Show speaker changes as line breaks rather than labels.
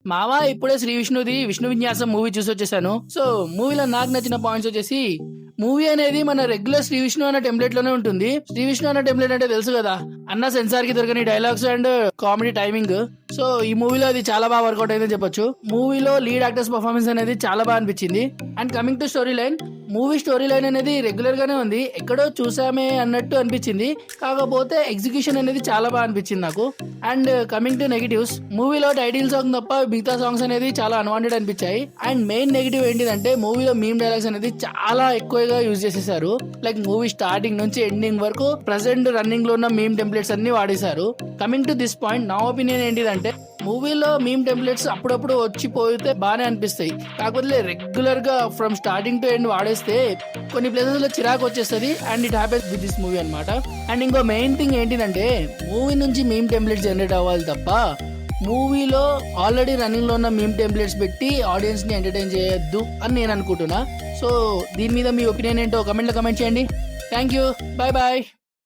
మావా ఇప్పుడే శ్రీ విష్ణుది విష్ణు విన్యాసం మూవీ చూసి వచ్చేసాను. సో మూవీలో నాకు నచ్చిన పాయింట్స్ వచ్చేసి, మూవీ అనేది మన రెగ్యులర్ శ్రీ విష్ణు అన్న టెంప్లెట్ లోనే ఉంటుంది. శ్రీ విష్ణు అన్న టెంప్లెట్ అంటే తెలుసు కదా, అన్న సెన్సార్ కి దొరకని dialogues and comedy timing. So ఈ మూవీలో అది చాలా బాగా వర్కౌట్ అయిందని చెప్పొచ్చు. మూవీలో లీడ్ యాక్టర్స్ పర్ఫార్మెన్స్ అనేది చాలా బాగా అనిపించింది. And coming to story line, movie story line అనేది రెగ్యులర్ గానే ఉంది, ఎక్కడో చూసామే అన్నట్టు అనిపించింది. కాకపోతే ఎగ్జిక్యూషన్ అనేది చాలా బాగా అనిపించింది నాకు. అండ్ కమింగ్ టు నెగిటివ్స్, మూవీలో టైటిల్ సాంగ్ తప్ప మిగతా సాంగ్స్ అనేది చాలా అన్వాంటెడ్ అనిపించాయి. అండ్ మెయిన్ నెగిటివ్ ఏంటిదంటే, మూవీలో మీమ్ డైలాగ్స్ అనేది చాలా ఎక్కువగా యూజ్ చేసేసారు. లైక్ మూవీ స్టార్టింగ్ నుంచి ఎండింగ్ వరకు ప్రెసెంట్ రన్నింగ్ లో ఉన్న మీమ్ టెంప్లెట్స్ అన్ని వాడేశారు. కమింగ్ టు దిస్ పాయింట్, నా ఒపీనియన్ ఏంటిదంటే, మూవీలో మీమ్ టెంప్లెట్స్ అప్పుడప్పుడు వచ్చిపోతే బాగానే అనిపిస్తాయి. కాకపోతే రెగ్యులర్ గా ఫ్రమ్ స్టార్టింగ్ టు ఎండ్ వాడేస్తే కొన్ని ప్లేసెస్ లో చిరాకు వచ్చేస్తుంది. And it happens with this movie అనమాట. అండ్ ఇంకో మెయిన్ థింగ్ ఏంటిదంటే, మూవీ నుంచి మీమ్ టెంప్లెట్స్ జనరేట్ అవ్వాలి తప్ప మూవీలో ఆల్రెడీ రన్నింగ్ లో ఉన్న మీమ్ టెంప్లెట్స్ పెట్టి ఆడియన్స్ ని ఎంటర్టైన్ చేయొద్దు అని నేను అనుకుంటున్నా. సో దీని మీద మీ ఒపీనియన్ ఏంటో కమెంట్ లో కమెంట్ చేయండి. Thank you, bye bye.